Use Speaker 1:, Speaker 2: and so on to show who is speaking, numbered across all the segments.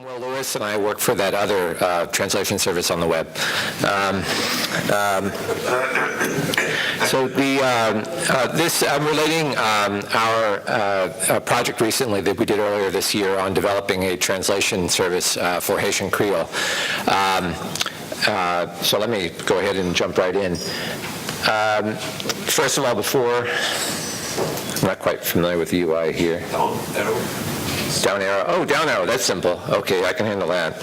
Speaker 1: Will Lewis, and I work for that other translation service on the web. I'm relating our project recently that we did earlier this year on developing a translation service for Haitian Creole. So let me go ahead and jump right in. First of all, I'm not quite familiar with the UI here. Down arrow. Oh, down arrow. That's simple. Okay, I can handle that.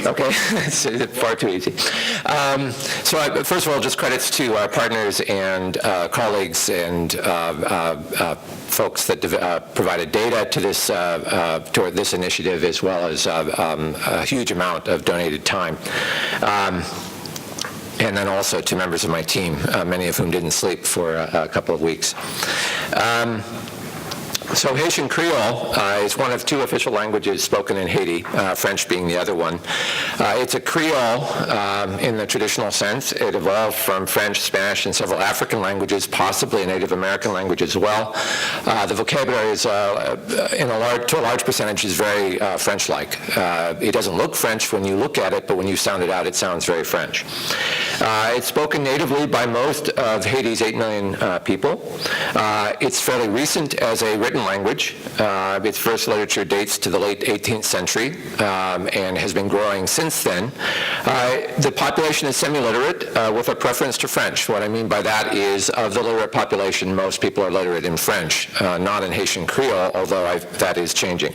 Speaker 1: Okay, it's far too easy. First of all, just credits to our partners and colleagues and folks that provided data to this toward this initiative, as well as a huge amount of donated time. And then also to members of my team, many of whom didn't sleep for a couple of weeks. So Haitian Creole is one of two official languages spoken in Haiti, French being the other one. It's a Creole in the traditional sense. It evolved from French, Spanish, and several African languages, possibly a Native American language as well. The vocabulary is, to a large percentage, is very French-like. It doesn't look French when you look at it, but when you sound it out, it sounds very French. It's spoken natively by most of Haiti's 8 million people. It's fairly recent as a written language. Its first literature dates to the late 18th century and has been growing since then. The population is semi-literate with a preference to French. What I mean by that is, of the literate population, most people are literate in French, not in Haitian Creole, although that is changing.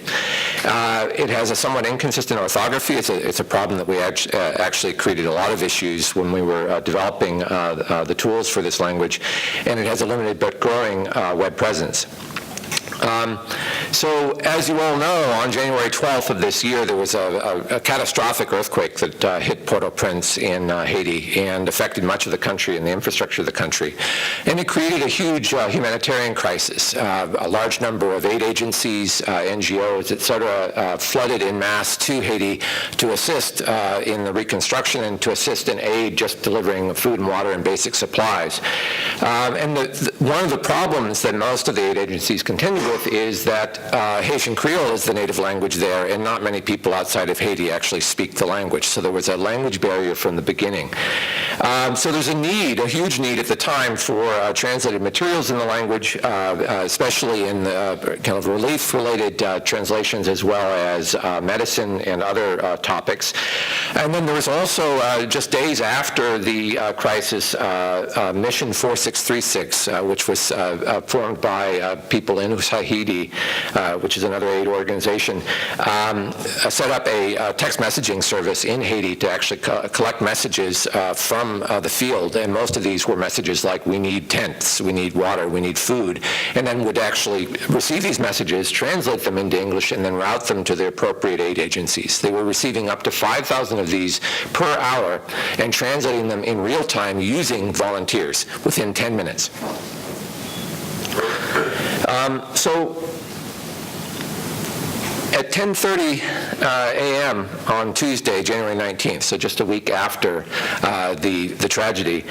Speaker 1: It has a somewhat inconsistent orthography. It's a problem that we actually created a lot of issues when we were developing the tools for this language, and it has a limited but growing web presence. So as you all know, on January 12th of this year, there was a catastrophic earthquake that hit Port-au-Prince in Haiti and affected much of the country and the infrastructure of the country. And it created a huge humanitarian crisis. A large number of aid agencies, NGOs, et cetera, flooded en masse to Haiti to assist in the reconstruction and to assist in aid, just delivering food and water and basic supplies. And one of the problems that most of the aid agencies contend with is that Haitian Creole is the native language there, and not many people outside of Haiti actually speak the language. So there was a language barrier from the beginning. So there's a huge need at the time for translated materials in the language, especially in the kind of relief-related translations, as well as medicine and other topics. And then there was also, just days after the crisis, Mission 4636, which was formed by people in Haiti, which is another aid organization, set up a text messaging service in Haiti to actually collect messages from the field, and most of these were messages like, we need tents, we need water, we need food, and then would actually receive these messages, translate them into English, and then route them to the appropriate aid agencies. They were receiving up to 5,000 of these per hour and translating them in real time using volunteers within 10 minutes. So at 10:30 a.m. on Tuesday, January 19th, so just a week after the tragedy,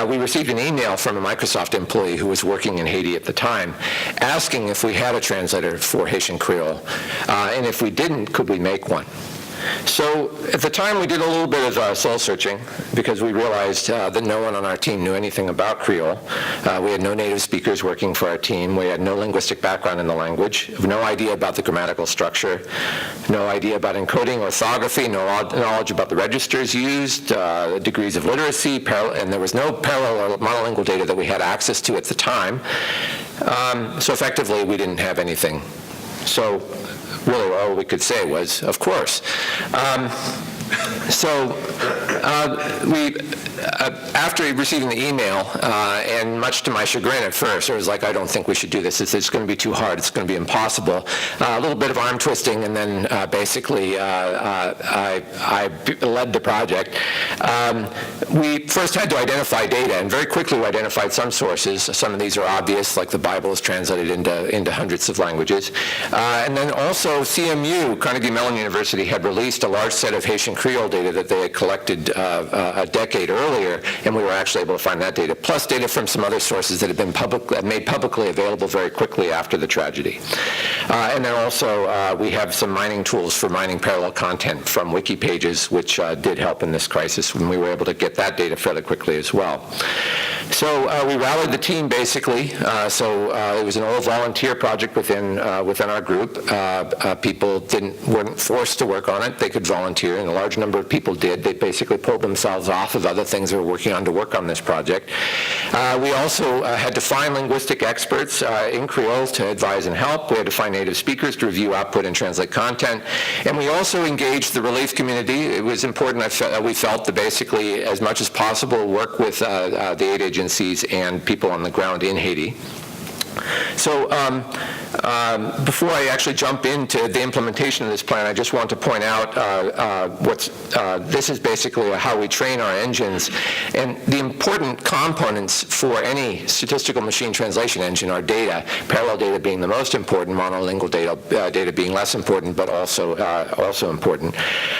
Speaker 1: we received an email from a Microsoft employee who was working in Haiti at the time, asking if we had a translator for Haitian Creole, and if we didn't, could we make one? So at the time, we did a little bit of soul searching, because we realized that no one on our team knew anything about Creole. We had no native speakers working for our team. We had no linguistic background in the language, no idea about the grammatical structure, no idea about encoding, orthography, no knowledge about the registers used, degrees of literacy, and there was no parallel or monolingual data that we had access to at the time. So effectively, we didn't have anything. So really all we could say was, of course. After receiving the email, and much to my chagrin at first, I was like, I don't think we should do this. It's going to be too hard. It's going to be impossible. A little bit of arm twisting, and then basically I led the project. We first had to identify data, and very quickly we identified some sources. Some of these are obvious, like the Bible is translated into hundreds of languages. And then also CMU, Carnegie Mellon University, had released a large set of Haitian Creole data that they had collected a decade earlier. earlier, and we were actually able to find that data, plus data from some other sources that have been made publicly available very quickly after the tragedy. And then also, we have some mining tools for mining parallel content from wiki pages, which did help in this crisis when we were able to get that data fairly quickly as well. So we rallied the team, basically. It was an all-volunteer project within our group. People weren't forced to work on it. They could volunteer, and a large number of people did. They basically pulled themselves off of other things they were working on to work on this project. We also had to find linguistic experts in Creole to advise and help. We had to find native speakers to review output and translate content. And we also engaged the relief community. It was important, we felt, to basically, as much as possible, work with the aid agencies and people on the ground in Haiti. So before I actually jump into the implementation of this plan, I just want to point out this is basically how we train our engines. And the important components for any statistical machine translation engine are data, parallel data being the most important, monolingual data being less important, but also important.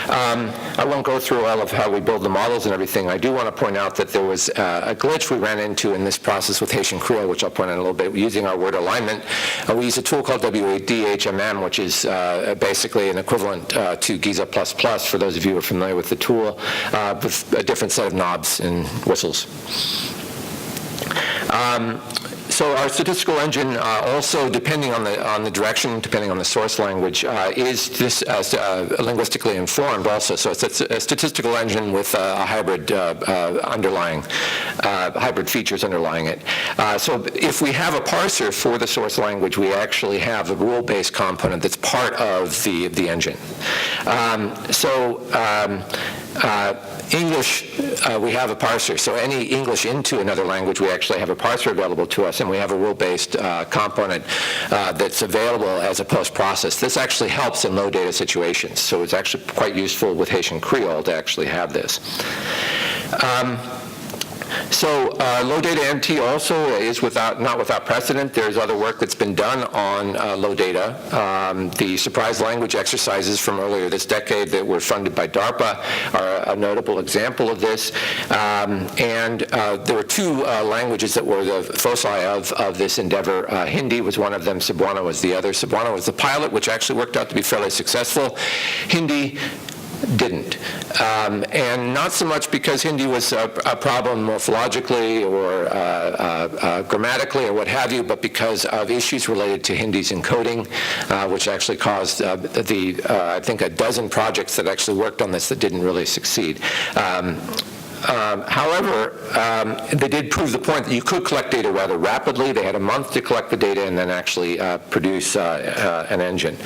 Speaker 1: I won't go through all of how we build the models and everything. I do want to point out that there was a glitch we ran into in this process with Haitian Creole, which I'll point out in a little bit. Using our word alignment, we use a tool called WDHMM, which is basically an equivalent to Giza++, for those of you who are familiar with the tool, with a different set of knobs and whistles. So our statistical engine also, depending on the direction, depending on the source language, is linguistically informed also. So it's a statistical engine with a hybrid hybrid features underlying it. So if we have a parser for the source language, we actually have a rule-based component that's part of the engine. English, we have a parser. So any English into another language, we actually have a parser available to us, and we have a rule-based component that's available as a post-process. This actually helps in low data situations. So it's actually quite useful with Haitian Creole to actually have this. Low data MT also is not without precedent. There's other work that's been done on low data. The surprise language exercises from earlier this decade that were funded by DARPA are a notable example of this. There were two languages that were the foci of this endeavor. Hindi was one of them, Cebuano was the other. Cebuano was the pilot, which actually worked out to be fairly successful. Hindi didn't. And not so much because Hindi was a problem morphologically or grammatically or what have you, but because of issues related to Hindi's encoding, which actually caused I think a dozen projects that actually worked on this that didn't really succeed. However, they did prove the point that you could collect data rather rapidly. They had a month to collect the data and then actually produce an engine.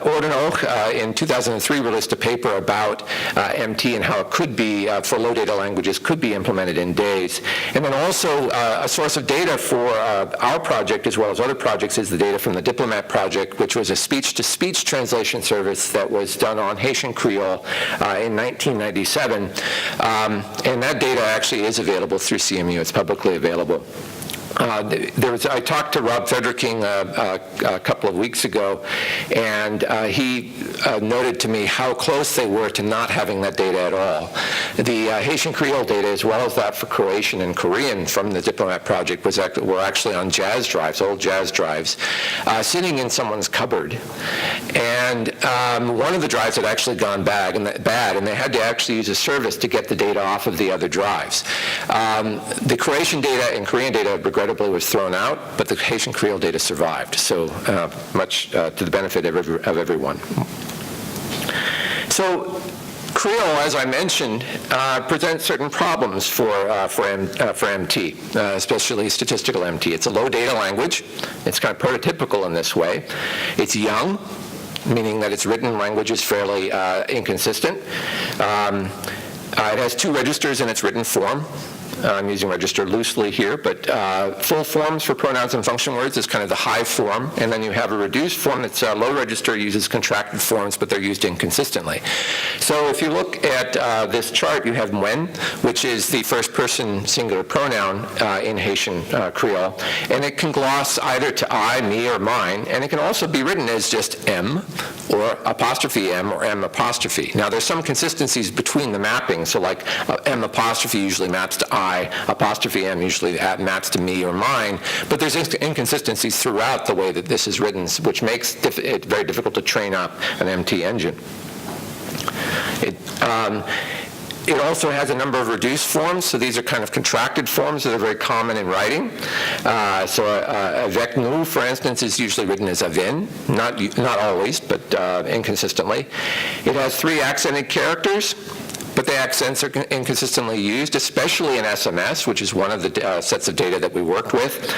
Speaker 1: Ordenoch in 2003 released a paper about MT and how it could be, for low data languages, could be implemented in days. And then also a source of data for our project as well as other projects is the data from the Diplomat project, which was a speech-to-speech translation service that was done on Haitian Creole in 1997. And that data actually is available through CMU. It's publicly available. I talked to Rob Federiking a couple of weeks ago, and he noted to me how close they were to not having that data at all. The Haitian Creole data, as well as that for Croatian and Korean from the Diplomat project, were actually on jazz drives, old jazz drives, sitting in someone's cupboard. And one of the drives had actually gone bad, and they had to actually use a service to get the data off of the other drives. The Croatian data and Korean data regrettably was thrown out, but the Haitian Creole data survived, so much to the benefit of everyone. So Creole, as I mentioned, presents certain problems for MT, especially statistical MT. It's a low data language. It's kind of prototypical in this way. It's young, meaning that its written language is fairly inconsistent. It has two registers in its written form. I'm using register loosely here, but full forms for pronouns and function words is kind of the high form, and then you have a reduced form that's low register, uses contracted forms, but they're used inconsistently. So if you look at this chart, you have mwen, which is the first person singular pronoun in Haitian Creole, and it can gloss either to I, me, or mine, and it can also be written as just M, or apostrophe M, or M apostrophe. Now there's some consistencies between the mapping, so like M apostrophe usually maps to I, apostrophe M usually maps to me or mine, but there's inconsistencies throughout the way that this is written, which makes it very difficult to train up an MT engine. It also has a number of reduced forms, so these are kind of contracted forms that are very common in writing. So avec nous, for instance, is usually written as avin, not always, but inconsistently. It has 3 accented characters, but the accents are inconsistently used, especially in SMS, which is one of the sets of data that we worked with.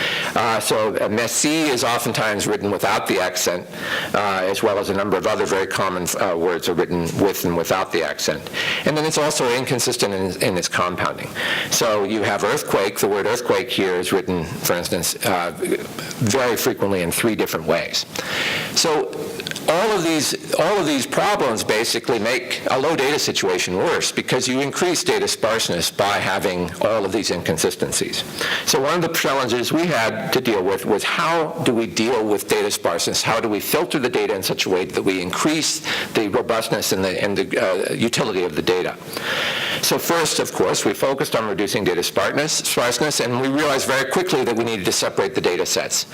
Speaker 1: So Messi is oftentimes written without the accent, as well as a number of other very common words are written with and without the accent. And then it's also inconsistent in its compounding. So you have earthquake. The word earthquake here is written, for instance, very frequently in 3 different ways. So all of these problems basically make a low data situation worse because you increase data sparseness by having all of these inconsistencies. So one of the challenges we had to deal with was how do we deal with data sparseness? How do we filter the data in such a way that we increase the robustness and the utility of the data? So first, of course, we focused on reducing data sparseness, and we realized very quickly that we needed to separate the data sets.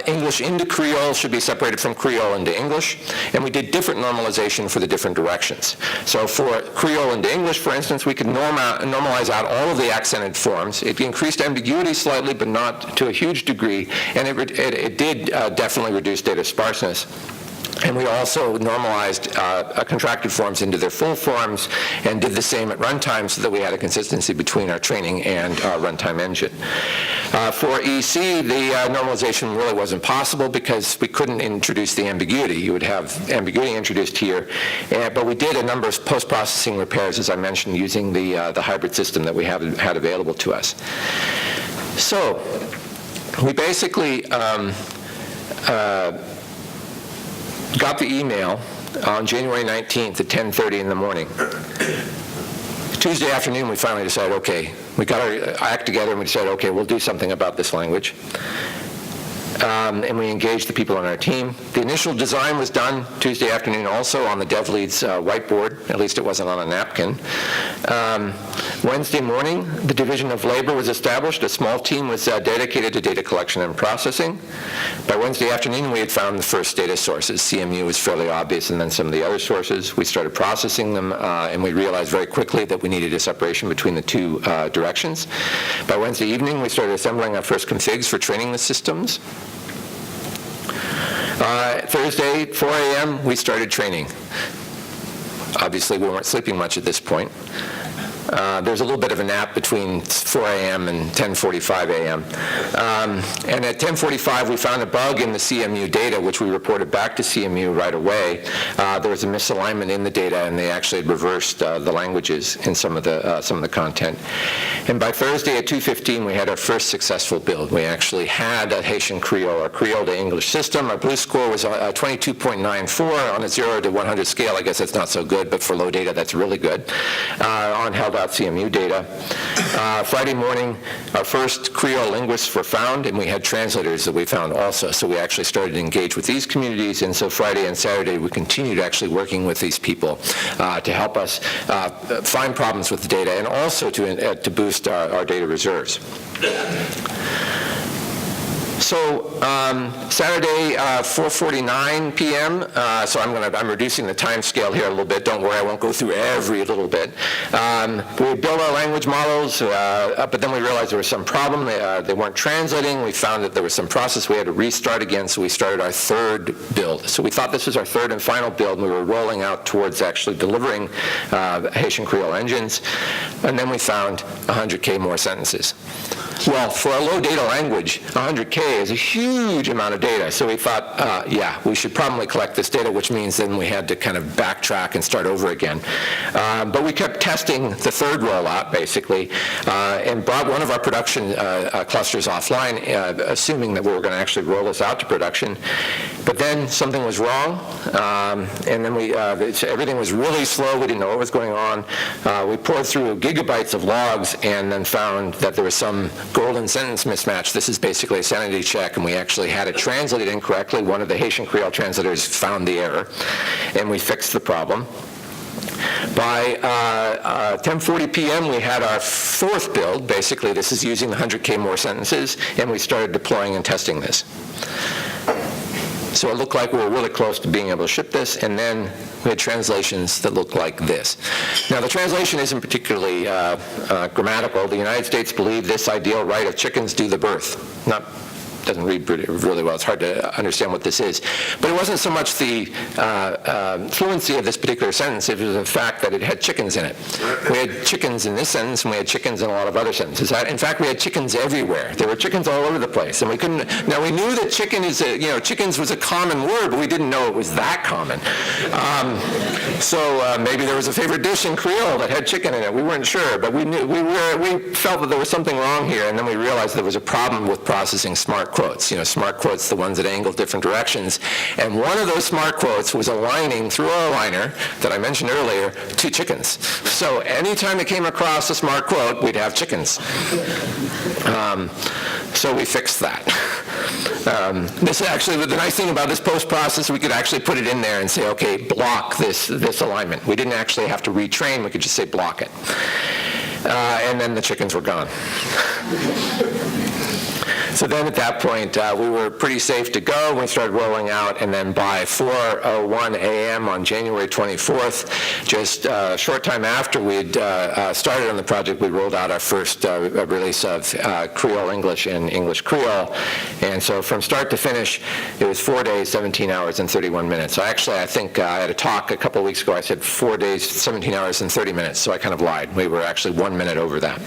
Speaker 1: English into Creole should be separated from Creole into English, and we did different normalization for the different directions. So for Creole into English, for instance, we could normalize out all of the accented forms. It increased ambiguity slightly, but not to a huge degree, and it did definitely reduce data sparseness. And we also normalized contracted forms into their full forms and did the same at runtime so that we had a consistency between our training and our runtime engine. For EC, the normalization really wasn't possible because we couldn't introduce the ambiguity. You would have ambiguity introduced here, but we did a number of post-processing repairs, as I mentioned, using the hybrid system that we had available to us. So we basically got the email on January 19th at 10:30 in the morning. Tuesday afternoon, we finally decided, okay, we got our act together and we decided, okay, we'll do something about this language. And we engaged the people on our team. The initial design was done Tuesday afternoon also on the dev lead's whiteboard. At least it wasn't on a napkin. Wednesday morning, the division of labor was established. A small team was dedicated to data collection and processing. By Wednesday afternoon, we had found the first data sources. CMU was fairly obvious, and then some of the other sources. We started processing them, and we realized very quickly that we needed a separation between the 2 directions. By Wednesday evening, we started assembling our first configs for training the systems. Thursday, 4 a.m., we started training. Obviously, we weren't sleeping much at this point. There's a little bit of a nap between 4 a.m. and 10:45 a.m. And at 10:45, we found a bug in the CMU data, which we reported back to CMU right away. There was a misalignment in the data, and they actually had reversed the languages in some of the content. And by Thursday at 2:15, we had our first successful build. We actually had a Haitian Creole, or Creole to English system. Our blue score was 22.94 on a 0 to 100 scale. I guess that's not so good, but for low data, that's really good. On held.cmu data. Friday morning, our first Creole linguists were found, and we had translators that we found also. So we actually started to engage with these communities, and so Friday and Saturday, we continued actually working with these people to help us find problems with the data and also to boost our data reserves. So Saturday, 4:49 p.m. So I'm reducing the time scale here a little bit. Don't worry, I won't go through every little bit. We built our language models, but then we realized there was some problem. They weren't translating. We found that there was some process. We had to restart again, so we started our 3rd build. So we thought this was our 3rd and final build, and we were rolling out towards actually delivering Haitian Creole engines. And then we found 100K more sentences. Well, for a low data language, 100K is a huge amount of data. So we thought, yeah, we should probably collect this data, which means then we had to kind of backtrack and start over again. But we kept testing the third rollout, basically, and brought one of our production clusters offline, assuming that we were going to actually roll this out to production. But then something was wrong, and then everything was really slow. We didn't know what was going on. We poured through gigabytes of logs and then found that there was some golden sentence mismatch. This is basically a sanity check, and we actually had it translated incorrectly. One of the Haitian Creole translators found the error, and we fixed the problem. By 10:40 p.m., we had our fourth build. Basically, this is using the 100K more sentences, and we started deploying and testing this. So it looked like we were really close to being able to ship this, and then we had translations that looked like this. Now, the translation isn't particularly grammatical. The United States believe this ideal right of chickens do the birth. Doesn't read really well. It's hard to understand what this is. But it wasn't so much the fluency of this particular sentence, it was the fact that it had chickens in it. We had chickens in this sentence, and we had chickens in a lot of other sentences. In fact, we had chickens everywhere. There were chickens all over the place, and we couldn't. Now, we knew that chickens was a common word, but we didn't know it was that common. So maybe there was a favorite dish in Creole that had chicken in it. We weren't sure, but we felt that there was something wrong here, and then we realized there was a problem with processing smart quotes. Smart quotes, the ones that angle different directions. And one of those smart quotes was aligning through our aligner that I mentioned earlier to chickens. So anytime it came across a smart quote, we'd have chickens. So we fixed that. This is actually the nice thing about this post process. We could actually put it in there and say, okay, block this alignment. We didn't actually have to retrain. We could just say block it. And then the chickens were gone. So then at that point, we were pretty safe to go. We started rolling out, and then by 4:01 a.m. on January 24th, just a short time after we'd started on the project, we rolled out our first release of Creole English and English Creole. And so from start to finish, it was 4 days, 17 hours, and 31 minutes. So actually, I think I had a talk a couple of weeks ago. I said 4 days, 17 hours, and 30 minutes. So I kind of lied. We were actually 1 minute over that.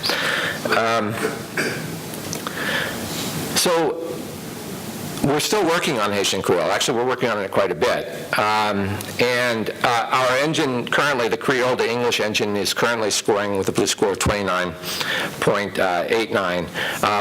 Speaker 1: So we're still working on Haitian Creole. Actually, we're working on it quite a bit. And our engine currently, the Creole to English engine, is currently scoring with a blue score of 29.89,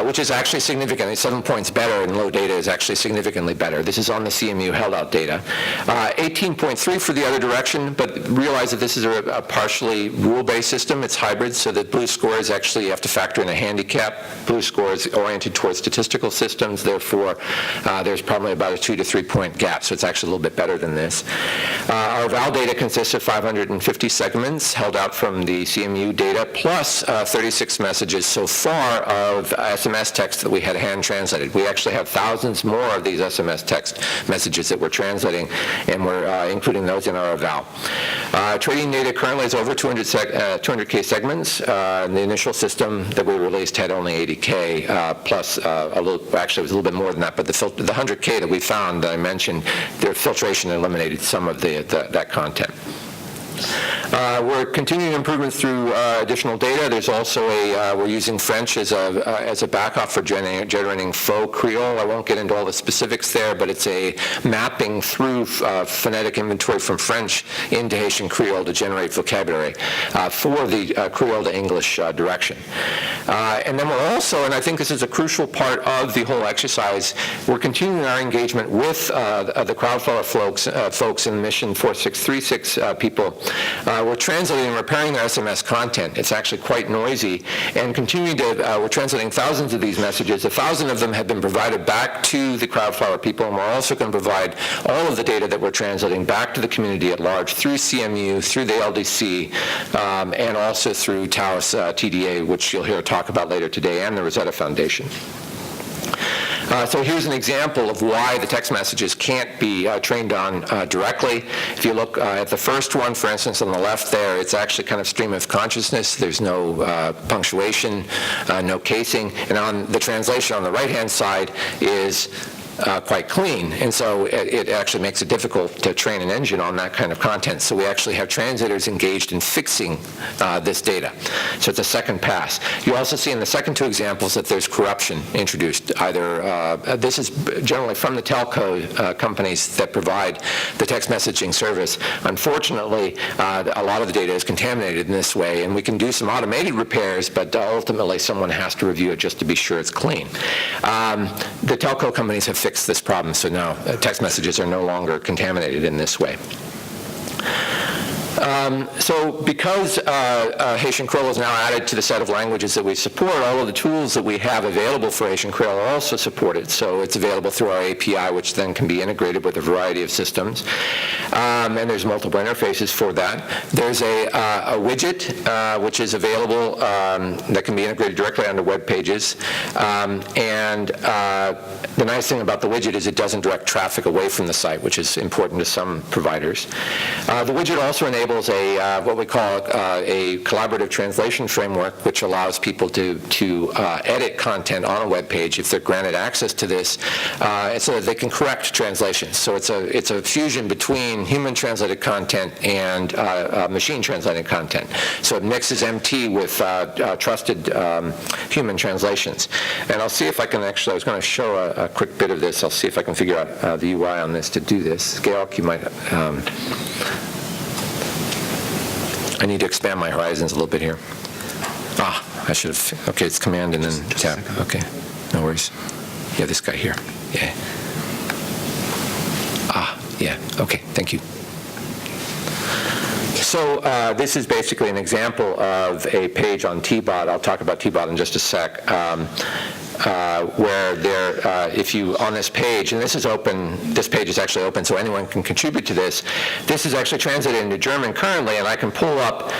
Speaker 1: which is actually significant. It's 7 points better, and low data is actually significantly better. This is on the CMU held-out data. 18.3 for the other direction, but realize that this is a partially rule-based system. It's hybrid, so the blue score is actually, you have to factor in a handicap. Blue score is oriented towards statistical systems, therefore, there's probably about a 2 to 3 point gap, so it's actually a little bit better than this. Our val data consists of 550 segments held out from the CMU data, plus 36 messages so far of SMS text that we had hand translated. We actually have thousands more of these SMS text messages that we're translating, and we're including those in our eval. Trading data currently is over 200K segments. The initial system that we released had only 80K, plus actually it was a little bit more than that, but the 100K that we found that I mentioned, their filtration eliminated some of that content. We're continuing improvements through additional data. There's also we're using French as a backup for generating faux Creole. I won't get into all the specifics there, but it's a mapping through phonetic inventory from French into Haitian Creole to generate vocabulary for the Creole to English direction. And then we're also, and I think this is a crucial part of the whole exercise, we're continuing our engagement with the Crowdflower folks in Mission 4636 people. We're translating and repairing their SMS content. It's actually quite noisy, and continuing to, we're translating thousands of these messages. 1,000 of them have been provided back to the Crowdflower people, and we're also going to provide all of the data that we're translating back to the community at large through CMU, through the LDC, and also through Taos TDA, which you'll hear talk about later today, and the Rosetta Foundation. So here's an example of why the text messages can't be trained on directly. If you look at the first one, for instance, on the left there, it's actually kind of stream of consciousness. There's no punctuation, no casing. And on the translation on the right-hand side is quite clean, and so it actually makes it difficult to train an engine on that kind of content. So we actually have translators engaged in fixing this data. So it's a second pass. You also see in the second two examples that there's corruption introduced. Either this is generally from the telco companies that provide the text messaging service. Unfortunately, a lot of the data is contaminated in this way, and we can do some automated repairs, but ultimately someone has to review it just to be sure it's clean. The telco companies have fixed this problem, so now text messages are no longer contaminated in this way. So because Haitian Creole is now added to the set of languages that we support, all of the tools that we have available for Haitian Creole are also supported. So it's available through our API, which then can be integrated with a variety of systems. And there's multiple interfaces for that. There's a widget, which is available that can be integrated directly onto web pages. And the nice thing about the widget is it doesn't direct traffic away from the site, which is important to some providers. The widget also enables what we call a collaborative translation framework, which allows people to edit content on a web page if they're granted access to this, so that they can correct translations. So it's a fusion between human translated content and machine translated content. So it mixes MT with trusted human translations. And I'll see if I can actually, I was going to show a quick bit of this. I'll see if I can figure out the UI on this to do this. Georg, you might I need to expand my horizons a little bit here. I should have, okay, it's Command and then Tab. Okay, no worries. Yeah, this guy here. Yeah. Yeah, okay, thank you. So this is basically an example of a page on Tbot. I'll talk about Tbot in just a sec. Where there, if you, on this page, and this is open, this page is actually open so anyone can contribute to this. This is actually translated into German currently, and I can pull up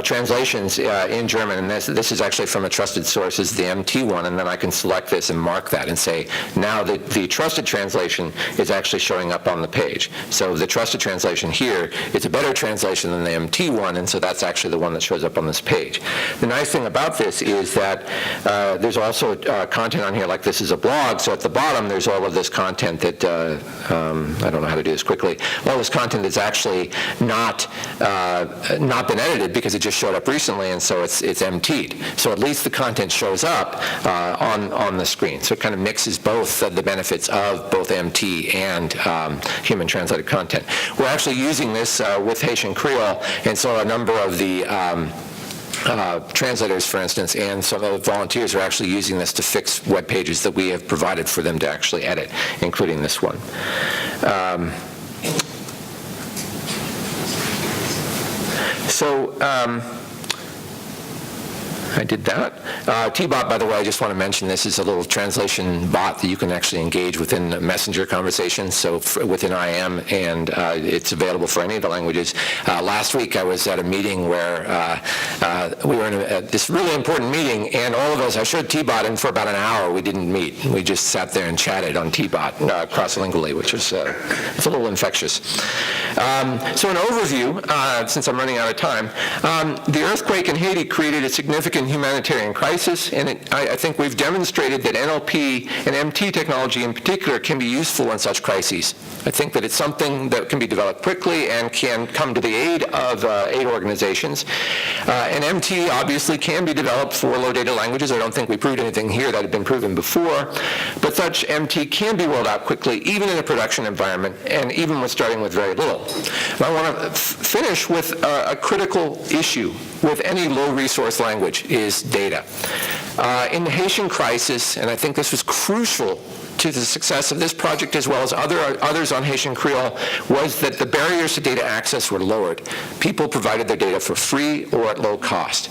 Speaker 1: translations in German, and this is actually from a trusted source, is the MT one, and then I can select this and mark that and say, now the trusted translation is actually showing up on the page. So the trusted translation here is a better translation than the MT one, and so that's actually the one that shows up on this page. The nice thing about this is that there's also content on here, like this is a blog, so at the bottom there's all of this content that, I don't know how to do this quickly, all this content that's actually not been edited because it just showed up recently, and so it's emptied. So at least the content shows up on the screen. So it kind of mixes both the benefits of both MT and human translated content. We're actually using this with Haitian Creole, and so a number of the translators, for instance, and some of the volunteers are actually using this to fix web pages that we have provided for them to actually edit, including this one. I did that. Tbot, by the way, I just want to mention this is a little translation bot that you can actually engage within Messenger conversations, so within IM, and it's available for any of the languages. Last week I was at a meeting where we were in this really important meeting, and all of us, I showed Tbot, and for about an hour we didn't meet. We just sat there and chatted on Tbot cross-lingually, which was it's a little infectious. So an overview, since I'm running out of time. The earthquake in Haiti created a significant humanitarian crisis, and I think we've demonstrated that NLP and MT technology in particular can be useful in such crises. I think that it's something that can be developed quickly and can come to the aid of aid organizations. And MT obviously can be developed for low data languages. I don't think we proved anything here that had been proven before, but such MT can be rolled out quickly, even in a production environment, and even with starting with very little. And I want to finish with a critical issue with any low-resource language is data. In the Haitian crisis, and I think this was crucial to the success of this project as well as others on Haitian Creole, was that the barriers to data access were lowered. People provided their data for free or at low cost.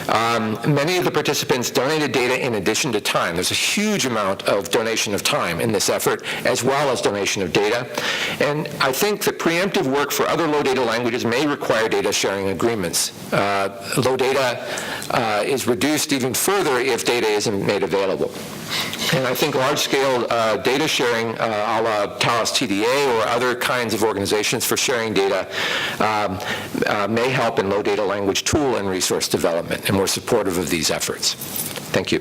Speaker 1: Many of the participants donated data in addition to time. There's a huge amount of donation of time in this effort, as well as donation of data. And I think that preemptive work for other low data languages may require data sharing agreements. Low data is reduced even further if data isn't made available. And I think large-scale data sharing, a la Taos TDA or other kinds of organizations for sharing data, may help in low data language tool and resource development, and we're supportive of these efforts. Thank you.